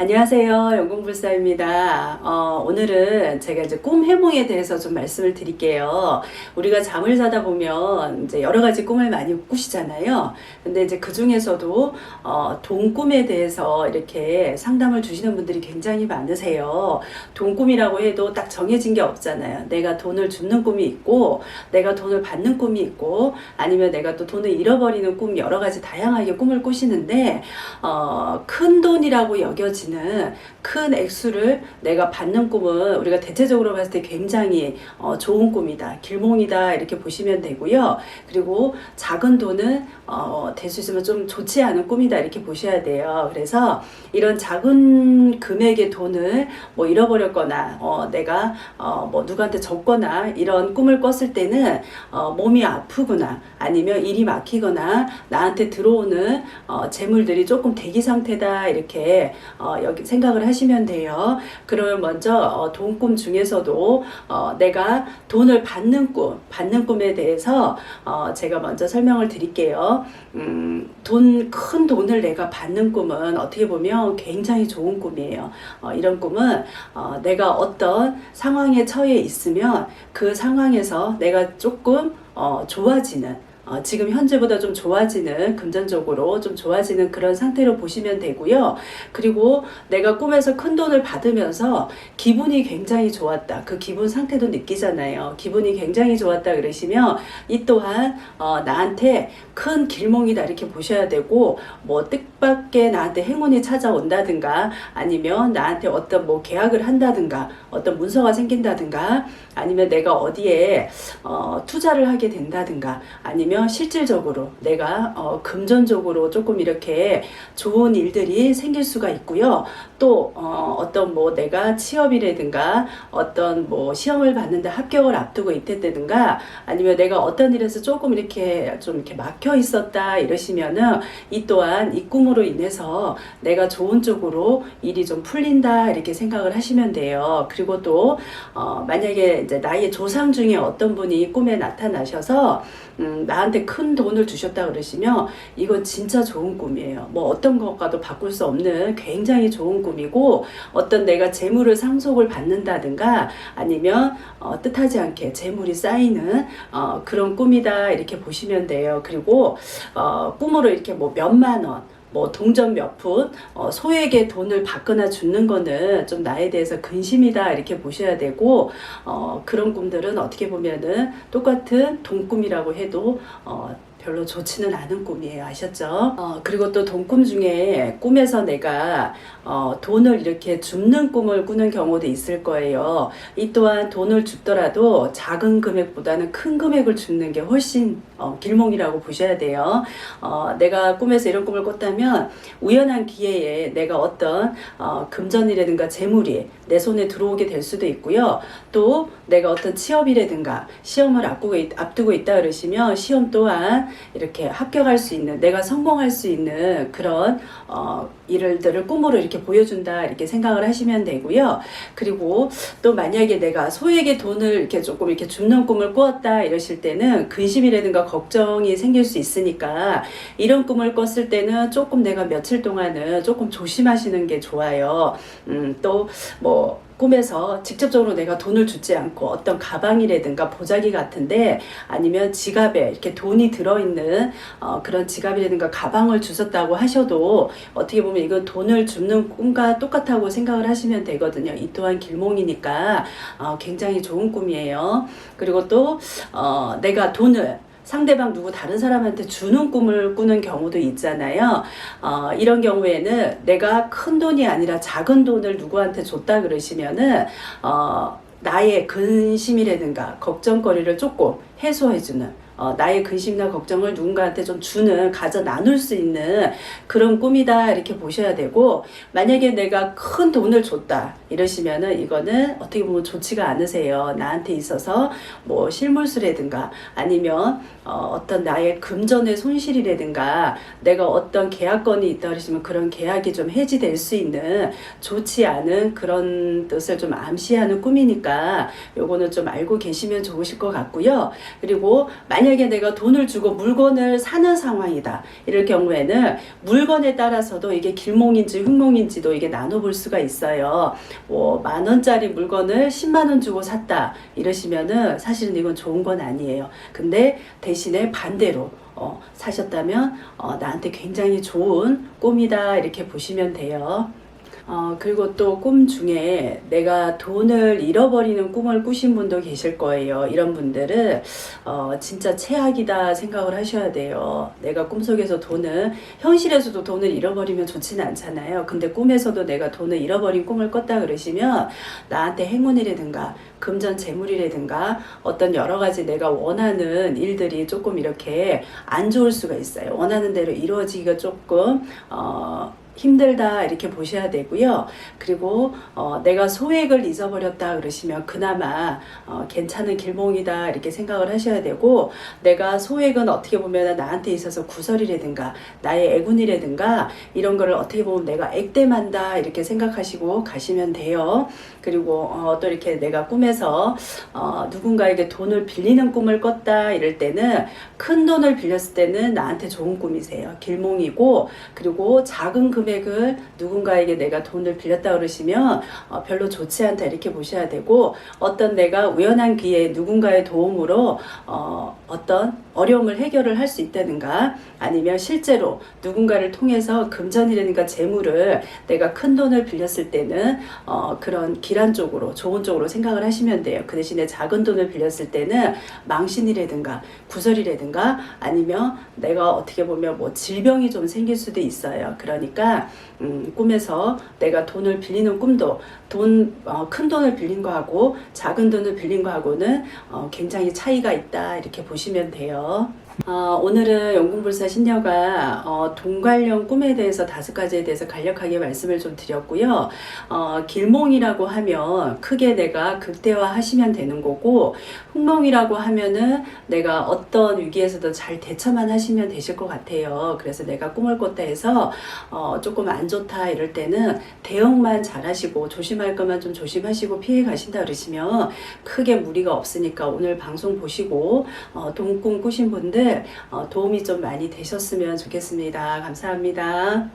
안녕하세요. 영공불사입니다. 오늘은 제가 이제 꿈 해몽에 대해서 좀 말씀을 드릴게요. 우리가 잠을 자다 보면 이제 여러 가지 꿈을 많이 꾸시잖아요. 근데 이제 그 중에서도 돈꿈에 대해서 이렇게 상담을 주시는 분들이 굉장히 많으세요. 돈꿈이라고 해도 딱 정해진 게 없잖아요. 내가 돈을 줍는 꿈이 있고, 내가 돈을 받는 꿈이 있고, 아니면 내가 또 돈을 잃어버리는 꿈, 여러 가지 다양하게 꿈을 꾸시는데, 큰 돈이라고 여겨지는 큰 액수를 내가 받는 꿈은 우리가 대체적으로 봤을 때 굉장히 좋은 꿈이다, 길몽이다, 이렇게 보시면 되고요. 그리고 작은 돈은 될 수 있으면 좀 좋지 않은 꿈이다, 이렇게 보셔야 돼요. 그래서 이런 작은 금액의 돈을 뭐 잃어버렸거나 내가 뭐 누구한테 졌거나 이런 꿈을 꿨을 때는 몸이 아프거나 아니면 일이 막히거나 나한테 들어오는 재물들이 조금 대기 상태다, 이렇게 여기 생각을 하시면 돼요. 그러면 먼저 돈꿈 중에서도 내가 돈을 받는 꿈에 대해서 제가 먼저 설명을 드릴게요. 큰 돈을 내가 받는 꿈은 어떻게 보면 굉장히 좋은 꿈이에요. 이런 꿈은 내가 어떤 상황에 처해 있으면 그 상황에서 내가 조금 좋아지는, 지금 현재보다 좀 좋아지는, 금전적으로 좀 좋아지는 그런 상태로 보시면 되고요. 그리고 내가 꿈에서 큰 돈을 받으면서 기분이 굉장히 좋았다, 그 기분 상태도 느끼잖아요. 기분이 굉장히 좋았다 그러시면 이 또한 나한테 큰 길몽이다, 이렇게 보셔야 되고, 뭐 뜻밖의 나한테 행운이 찾아온다든가, 아니면 나한테 어떤 뭐 계약을 한다든가, 어떤 문서가 생긴다든가, 아니면 내가 어디에 투자를 하게 된다든가, 아니면 실질적으로 내가 금전적으로 조금 이렇게 좋은 일들이 생길 수가 있고요. 또 어떤 뭐 내가 취업이라든가 어떤 뭐 시험을 봤는데 합격을 앞두고 있다든가, 아니면 내가 어떤 일에서 조금 이렇게 좀 이렇게 막혀 있었다 이러시면은 이 또한 이 꿈으로 인해서 내가 좋은 쪽으로 일이 좀 풀린다, 이렇게 생각을 하시면 돼요. 그리고 또 만약에 이제 나의 조상 중에 어떤 분이 꿈에 나타나셔서 나한테 큰 돈을 주셨다 그러시면 이건 진짜 좋은 꿈이에요. 뭐 어떤 것과도 바꿀 수 없는 굉장히 좋은 꿈이고, 어떤 내가 재물을 상속을 받는다든가, 아니면 뜻하지 않게 재물이 쌓이는 그런 꿈이다, 이렇게 보시면 돼요. 그리고 꿈으로 이렇게 뭐 몇만 원, 뭐 동전 몇 푼, 소에게 돈을 받거나 주는 거는 좀 나에 대해서 근심이다, 이렇게 보셔야 되고, 그런 꿈들은 어떻게 보면은 똑같은 돈꿈이라고 해도 별로 좋지는 않은 꿈이에요. 아셨죠? 그리고 또 돈꿈 중에 꿈에서 내가 돈을 이렇게 줍는 꿈을 꾸는 경우도 있을 거예요. 이 또한 돈을 줍더라도 작은 금액보다는 큰 금액을 줍는 게 훨씬 길몽이라고 보셔야 돼요. 내가 꿈에서 이런 꿈을 꿨다면 우연한 기회에 내가 어떤 금전이라든가 재물이 내 손에 들어오게 될 수도 있고요. 또 내가 어떤 취업이라든가 시험을 앞두고 있다 그러시면 시험 또한 이렇게 합격할 수 있는, 내가 성공할 수 있는 그런 일들을 꿈으로 이렇게 보여준다, 이렇게 생각을 하시면 되고요. 그리고 또 만약에 내가 소에게 돈을 이렇게 조금 이렇게 줍는 꿈을 꾸었다 이러실 때는 근심이라든가 걱정이 생길 수 있으니까, 이런 꿈을 꿨을 때는 조금 내가 며칠 동안은 조금 조심하시는 게 좋아요. 또 뭐 꿈에서 직접적으로 내가 돈을 주지 않고 어떤 가방이라든가 보자기 같은데, 아니면 지갑에 이렇게 돈이 들어있는 그런 지갑이라든가 가방을 주셨다고 하셔도 어떻게 보면 이건 돈을 줍는 꿈과 똑같다고 생각을 하시면 되거든요. 이 또한 길몽이니까 굉장히 좋은 꿈이에요. 그리고 또 내가 돈을 상대방 누구 다른 사람한테 주는 꿈을 꾸는 경우도 있잖아요. 이런 경우에는 내가 큰 돈이 아니라 작은 돈을 누구한테 줬다 그러시면은 나의 근심이라든가 걱정거리를 조금 해소해주는, 나의 근심이나 걱정을 누군가한테 좀 주는, 가져 나눌 수 있는 그런 꿈이다, 이렇게 보셔야 되고, 만약에 내가 큰 돈을 줬다 이러시면은 이거는 어떻게 보면 좋지가 않으세요. 나한테 있어서 뭐 실물수라든가, 아니면 어떤 나의 금전의 손실이라든가, 내가 어떤 계약건이 있다 그러시면 그런 계약이 좀 해지될 수 있는 좋지 않은 그런 뜻을 좀 암시하는 꿈이니까 요거는 좀 알고 계시면 좋으실 것 같고요. 그리고 만약 만약에 내가 돈을 주고 물건을 사는 상황이다. 이럴 경우에는 물건에 따라서도 이게 길몽인지 흉몽인지도 이게 나눠볼 수가 있어요. 뭐 10,000원짜리 물건을 10만 원 주고 샀다. 이러시면은 사실은 이건 좋은 건 아니에요. 근데 대신에 반대로 사셨다면 나한테 굉장히 좋은 꿈이다. 이렇게 보시면 돼요. 그리고 또 꿈 중에 내가 돈을 잃어버리는 꿈을 꾸신 분도 계실 거예요. 이런 분들은 진짜 최악이다 생각을 하셔야 돼요. 내가 꿈속에서 현실에서도 돈을 잃어버리면 좋지는 않잖아요. 근데 꿈에서도 내가 돈을 잃어버린 꿈을 꿨다 그러시면 나한테 행운이라든가 금전 재물이라든가 어떤 여러 가지 내가 원하는 일들이 조금 이렇게 안 좋을 수가 있어요. 원하는 대로 이루어지기가 조금 힘들다 이렇게 보셔야 되고요. 그리고 내가 소액을 잊어버렸다 그러시면 그나마 괜찮은 길몽이다 이렇게 생각을 하셔야 되고, 내가 소액은 어떻게 보면 나한테 있어서 구설이라든가 나의 애군이라든가 이런 거를 어떻게 보면 내가 액땜한다 이렇게 생각하시고 가시면 돼요. 그리고 또 이렇게 내가 꿈에서 누군가에게 돈을 빌리는 꿈을 꿨다 이럴 때는 큰 돈을 빌렸을 때는 나한테 좋은 꿈이세요. 길몽이고, 그리고 작은 금액을 누군가에게 내가 돈을 빌렸다 그러시면 별로 좋지 않다 이렇게 보셔야 되고, 어떤 내가 우연한 기회에 누군가의 도움으로 어떤 어려움을 해결을 할 수 있다든가, 아니면 실제로 누군가를 통해서 금전이라든가 재물을 내가 큰 돈을 빌렸을 때는 그런 길한 쪽으로 좋은 쪽으로 생각을 하시면 돼요. 그 대신에 작은 돈을 빌렸을 때는 망신이라든가 구설이라든가 아니면 내가 어떻게 보면 뭐 질병이 좀 생길 수도 있어요. 그러니까 꿈에서 내가 돈을 빌리는 꿈도 큰 돈을 빌린 거하고 작은 돈을 빌린 거하고는 굉장히 차이가 있다 이렇게 보시면 돼요. 오늘은 영궁불사 신녀가 돈 관련 꿈에 대해서 5가지에 대해서 간략하게 말씀을 좀 드렸고요. 길몽이라고 하면 크게 내가 극대화하시면 되는 거고, 흑몽이라고 하면은 내가 어떤 위기에서도 잘 대처만 하시면 되실 것 같아요. 그래서 내가 꿈을 꿨다 해서 조금 안 좋다 이럴 때는 대응만 잘 하시고 조심할 것만 좀 조심하시고 피해 가신다 그러시면 크게 무리가 없으니까 오늘 방송 보시고 돈꿈 꾸신 분들 도움이 좀 많이 되셨으면 좋겠습니다. 감사합니다.